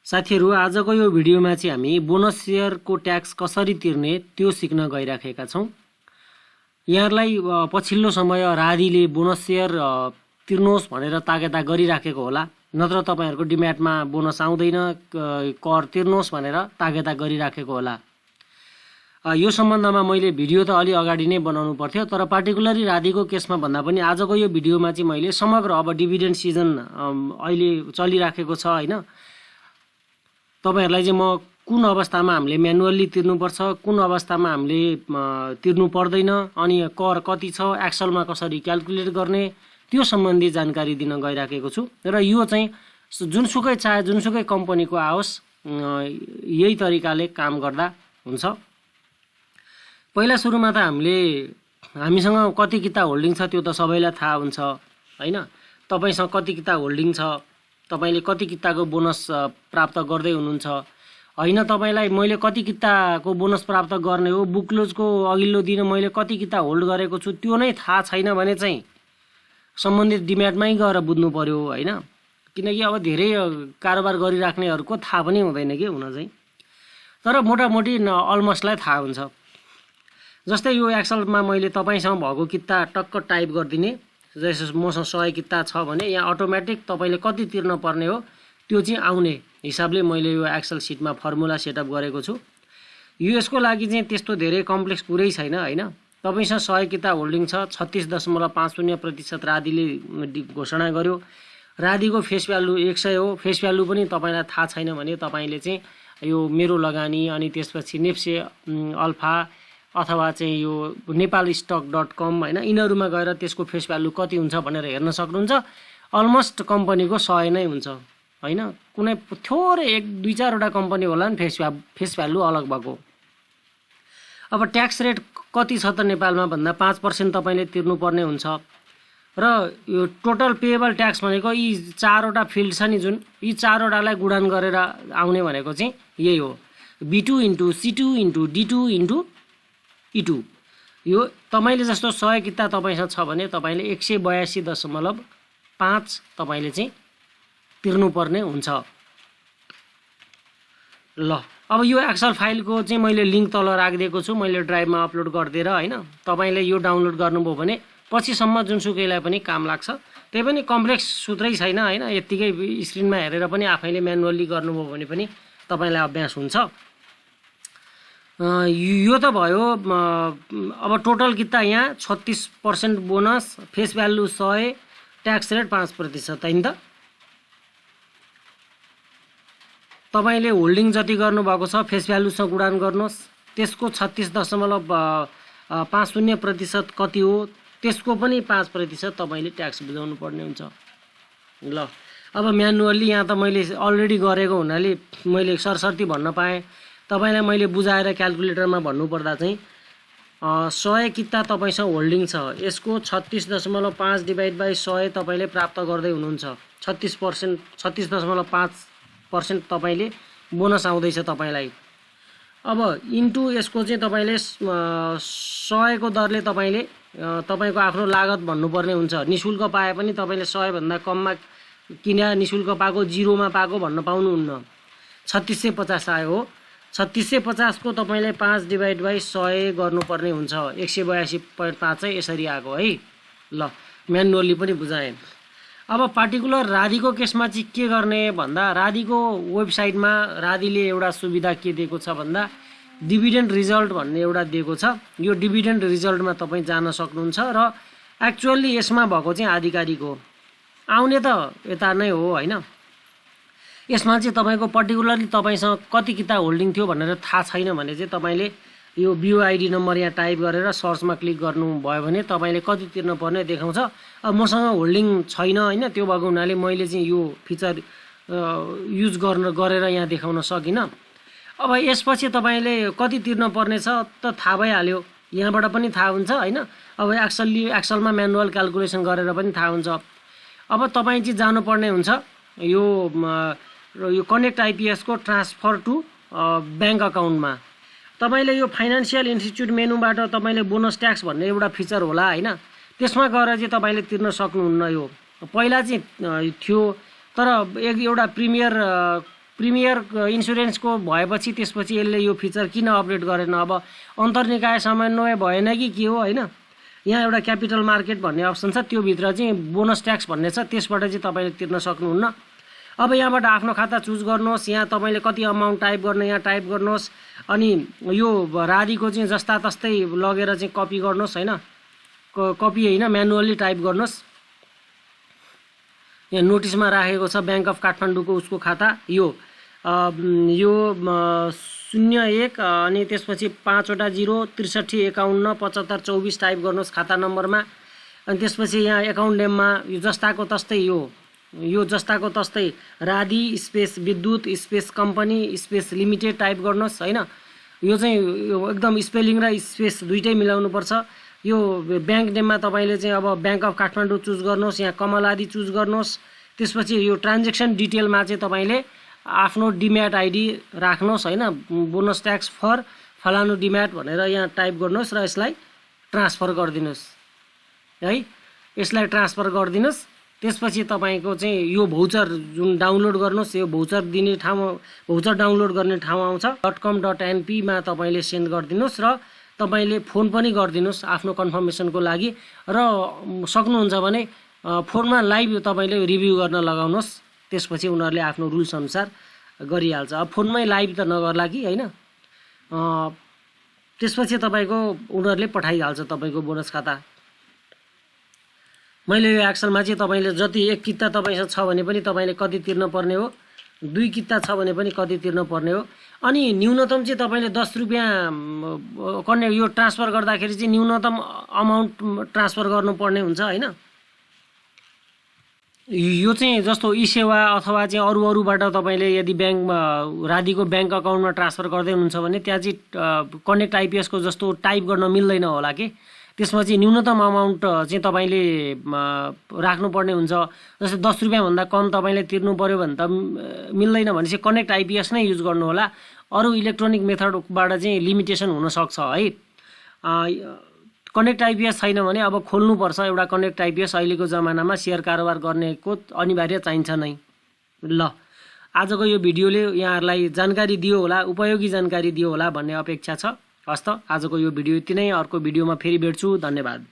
साथीहरु आजको यो भिडियोमा चाहिँ हामी बोनस शेयरको ट्याक्स कसरी तिर्ने त्यो सिक्न गइराखेका छौं। यहाँलाई पछिल्लो समय राधिले बोनस शेयर तिर्नुहोस् भनेर तागेता गरिराखेको होला, नत्र तपाईहरुको डिम्याटमा बोनस आउँदैन कर तिर्नुहोस् भनेर तागेता गरिराखेको होला। यो सम्बन्धमा मैले भिडियो त अलि अगाडि नै बनाउनु पर्थ्यो, तर पार्टिकुलरली राधिको केसमा भन्दा पनि आजको यो भिडियोमा चाहिँ मैले समग्र अब डिभिडेन्ड सिजन अहिले चलिराखेको छ हैन, तपाईहरुलाई चाहिँ म कुन अवस्थामा हामीले म्यानुअली तिर्नुपर्छ, कुन अवस्थामा हामीले तिर्नु पर्दैन, अनि कर कति छ, एक्सेलमा कसरी क्याल्कुलेट गर्ने त्यो सम्बन्धी जानकारी दिन गइराखेको छु। र यो चाहिँ जुनसुकै चाहे जुनसुकै कम्पनीको आओस् यही तरिकाले काम गर्दा हुन्छ। पहिला सुरुमा त हामीसँग कति किता होल्डिङ छ त्यो त सबैलाई थाहा हुन्छ हैन। तपाईसँग कति किता होल्डिङ छ, तपाईले कति किताको बोनस प्राप्त गर्दै हुनुहुन्छ हैन, तपाईलाई मैले कति किताको बोनस प्राप्त गर्ने हो, बुक क्लोजको अघिल्लो दिन मैले कति किता होल्ड गरेको छु त्यो नै थाहा छैन भने चाहिँ सम्बन्धित डिम्याटमै गएर बुझ्नु पर्यो हैन। किनकि अब धेरै कारोबार गरिराख्नेहरुको थाहा पनि हुँदैन के हुन चाहिँ, तर मोटामोटी अलमोस्टलाई थाहा हुन्छ। जस्तै यो एक्सेलमा मैले तपाईसँग भएको किता टक्क टाइप गर्दिने, जैसे मसँग 100 किता छ भने यहाँ अटोमेटिक तपाईले कति तिर्न पर्ने हो त्यो चाहिँ आउने हिसाबले मैले यो एक्सेल सिटमा फर्मुला सेटअप गरेको छु। यसको लागि चाहिँ त्यस्तो धेरै कम्प्लेक्स कुरै छैन हैन। तपाईसँग 100 किता होल्डिङ छ, 36.50% राधिले घोषणा गर्यो। राधिको फेस भ्यालु 100 हो, फेस भ्यालु पनि तपाईलाई थाहा छैन भने तपाईले चाहिँ यो मेरो लगानी अनि त्यसपछि नेप्से अल्फा अथवा चाहिँ यो nepalstock.com हैन, यिनीहरुमा गएर त्यसको फेस भ्यालु कति हुन्छ भनेर हेर्न सक्नुहुन्छ। अलमोस्ट कम्पनीको 100 नै हुन्छ हैन, कुनै थोरै 1-2-4 वटा कम्पनी होला नि फेस भ्यालु अलग भएको। अब ट्याक्स रेट कति छ त नेपालमा भन्दा 5% तपाईले तिर्नु पर्ने हुन्छ। र यो टोटल पेएबल ट्याक्स भनेको यी 4 वटा फिल्ड छ नि, जुन यी 4 वटालाई गुणन गरेर आउने भनेको चाहिँ यही हो, B2 * C2 * D2 * E2। यो तपाईले जस्तो 100 किता तपाईसँग छ भने तपाईले 182.5 तपाईले चाहिँ तिर्नु पर्ने हुन्छ। ल अब यो एक्सेल फाइलको चाहिँ मैले लिंक तल राखिदिएको छु, मैले ड्राइभमा अपलोड गर्दिएर हैन। तपाईले यो डाउनलोड गर्नुभयो भने पछिसम्म जुनसुकैलाई पनि काम लाग्छ। त्यही पनि कम्प्लेक्स सूत्रै छैन हैन, यतिकै स्क्रिनमा हेरेर पनि आफैले म्यानुअली गर्नुभयो भने पनि तपाईलाई अभ्यास हुन्छ। यो त भयो। अब टोटल किता यहाँ 36% bonus, face value 100, tax rate 5% हैन त। तपाईले होल्डिङ जति गर्नु भएको छ फेस भ्यालुसँग गुणन गर्नुहोस्, त्यसको 36.50% कति हो त्यसको पनि 5% तपाईले ट्याक्स बुझाउनु पर्ने हुन्छ। ल अब म्यानुअली यहाँ त मैले अलरेडी गरेको हुनाले मैले सरसर्ती भन्न पाएँ। तपाईलाई मैले बुझाएर क्याल्कुलेटरमा भन्नु पर्दा चाहिँ 100 किता तपाईसँग होल्डिङ छ, यसको 36.5 डिभाइड बाइ 100 तपाईले प्राप्त गर्दै हुनुहुन्छ। 36.5% तपाईले बोनस आउँदैछ तपाईलाई। अब इन्टु यसको चाहिँ तपाईले 100 को दरले तपाईले तपाईको आफ्नो लागत भन्नुपर्ने हुन्छ। निशुल्क पाए पनि तपाईले 100 भन्दा कममा किने निशुल्क पाएको 0 मा पाएको भन्न पाउनुहुन्न। 3650 आयो हो, 3650 को तपाईले 5 डिभाइड बाइ 100 गर्नुपर्ने हुन्छ। 182.5 चाहिँ यसरी आएको है। ल म्यानुअली पनि बुझाएँ। अब पार्टिकुलर राधिको केसमा चाहिँ के गर्ने भन्दा राधिको वेबसाइटमा राधिले एउटा सुविधा के दिएको छ भन्दा डिभिडेन्ड रिजल्ट भन्ने एउटा दिएको छ। यो डिभिडेन्ड रिजल्टमा तपाई जान सक्नुहुन्छ र एक्चुअली यसमा भएको चाहिँ आधिकारिक हो, आउने त यता नै हो हैन। यसमा चाहिँ तपाईको पर्टिकुलरली तपाईसँग कति किता होल्डिङ थियो भनेर थाहा छैन भने चाहिँ तपाईले यो BOID नम्बर यहाँ टाइप गरेर सर्चमा क्लिक गर्नु भयो भने तपाईले कति तिर्न पर्ने देखाउँछ। अब मसँग होल्डिङ छैन हैन, त्यो भएको हुनाले मैले चाहिँ यो फिचर युज गरेर यहाँ देखाउन सकिन। अब यसपछि तपाईले कति तिर्न पर्ने छ त थाहा भइहाल्यो, यहाँबाट पनि थाहा हुन्छ हैन। अब एक्सेलमा म्यानुअल क्याल्कुलेसन गरेर पनि थाहा हुन्छ। अब तपाई चाहिँ जानुपर्ने हुन्छ यो कनेक्ट आइपीएस को ट्रान्सफर टु बैंक अकाउन्टमा। तपाईले यो फाइनान्शियल इन्स्टिट्युट मेनुबाट तपाईले बोनस ट्याक्स भन्ने एउटा फिचर होला हैन, त्यसमा गएर चाहिँ तपाईले तिर्न सक्नुहुन्न। यो पहिला चाहिँ थियो, तर एउटा प्रिमियर इन्सुरेन्सको भएपछि त्यसपछि यसले यो फिचर किन अपडेट गरेन? अब अन्तर्निकाय समन्वय भएन कि के हो हैन? यहाँ एउटा क्यापिटल मार्केट भन्ने अप्सन छ, त्यो भित्र चाहिँ बोनस ट्याक्स भन्ने छ, त्यसबाट चाहिँ तपाईले तिर्न सक्नुहुन्न। अब यहाँबाट आफ्नो खाता चुज गर्नुहोस्, यहाँ तपाईले कति अमाउन्ट टाइप गर्ने यहाँ टाइप गर्नुहोस्, अनि यो राधिको चाहिँ जस्ता तस्तै लगेर चाहिँ कपी गर्नुहोस् हैन, कपी हैन म्यानुअली टाइप गर्नुहोस्। यहाँ नोटिसमा राखेको छ ब्याङ्क अफ काठमाडौँको उसको खाता, यो 01 अनि त्यसपछि 5 वटा 0 63 51 75 24 टाइप गर्नुहोस् खाता नम्बरमा। अनि त्यसपछि यहाँ एकाउन्ट नेममा यो जस्ताको तस्तै यो जस्ताको तस्तै राधि स्पेस विद्युत space company space limited type गर्नुहोस् हैन। यो चाहिँ एकदम स्पेलिङ र स्पेस दुइटै मिलाउनु पर्छ। यो ब्याङ्क नेममा तपाईले चाहिँ अब ब्याङ्क अफ काठमाडौँ चुज गर्नुहोस्, यहाँ कमलादि चुज गर्नुहोस्। त्यसपछि यो ट्रान्जेक्सन डिटेलमा चाहिँ तपाईले आफ्नो डिम्याट आइडी राख्नुहोस् हैन, बोनस ट्याक्स फर फलानु डिम्याट भनेर यहाँ टाइप गर्नुहोस् र यसलाई ट्रान्सफर गरिदिनुहोस् है, यसलाई ट्रान्सफर गरिदिनुहोस्। त्यसपछि तपाईको चाहिँ यो भौचर जुन डाउनलोड गर्नुहोस्, यो भौचर दिने ठाउँ भौचर डाउनलोड गर्ने ठाउँ आउँछ .com.np मा तपाईले सेन्ड गरिदिनुहोस् र तपाईले फोन पनि गरिदिनुहोस् आफ्नो कन्फर्मेसनको लागि। र सक्नुहुन्छ भने फोनमा लाइभ तपाईले रिभ्यू गर्न लगाउनुहोस्, त्यसपछि उनीहरूले आफ्नो रुल्स अनुसार गरिहाल्छ। अब फोनमै लाइभ त नगर्ला कि हैन, त्यसपछि तपाईको उनीहरूले पठाइहाल्छ तपाईको बोनस खाता। मैले यो एक्सलमा चाहिँ तपाईले जति एक किता तपाईसँग छ भने पनि तपाईले कति तिर्न पर्ने हो, 2 किता छ भने पनि कति तिर्न पर्ने हो। अनि न्यूनतम चाहिँ तपाईले 10 रुपैयाँ कन्ने यो ट्रान्सफर गर्दाखेरि चाहिँ न्यूनतम अमाउन्ट ट्रान्सफर गर्नुपर्ने हुन्छ हैन। यो चाहिँ जस्तो ई सेवा अथवा चाहिँ अरूबाट तपाईले यदि ब्याङ्कमा राधिको ब्याङ्क अकाउन्टमा ट्रान्सफर गर्दै हुनुहुन्छ भने त्यहाँ चाहिँ कनेक्ट आइपीएस को जस्तो टाइप गर्न मिल्दैन होला कि, त्यसमा चाहिँ न्यूनतम अमाउन्ट चाहिँ तपाईले राख्नुपर्ने हुन्छ। जस्तै 10 रुपैयाँ भन्दा कम तपाईले तिर्नु पर्यो भने त मिल्दैन, भनेपछि कनेक्ट आइपीएस नै युज गर्नु होला। अरू इलेक्ट्रोनिक मेथडबाट चाहिँ लिमिटेसन हुन सक्छ है। कनेक्ट आइपीएस छैन भने अब खोल्नुपर्छ एउटा कनेक्ट आइपीएस, अहिलेको जमानामा सेयर कारोबार गर्नेको अनिवार्य चाहिन्छ नै। ल आजको यो भिडियोले यहाँहरूलाई जानकारी दियो होला, उपयोगी जानकारी दियो होला भन्ने अपेक्षा छ। हस्त आजको यो भिडियो यति नै, अर्को भिडियोमा फेरि भेट्छु, धन्यवाद।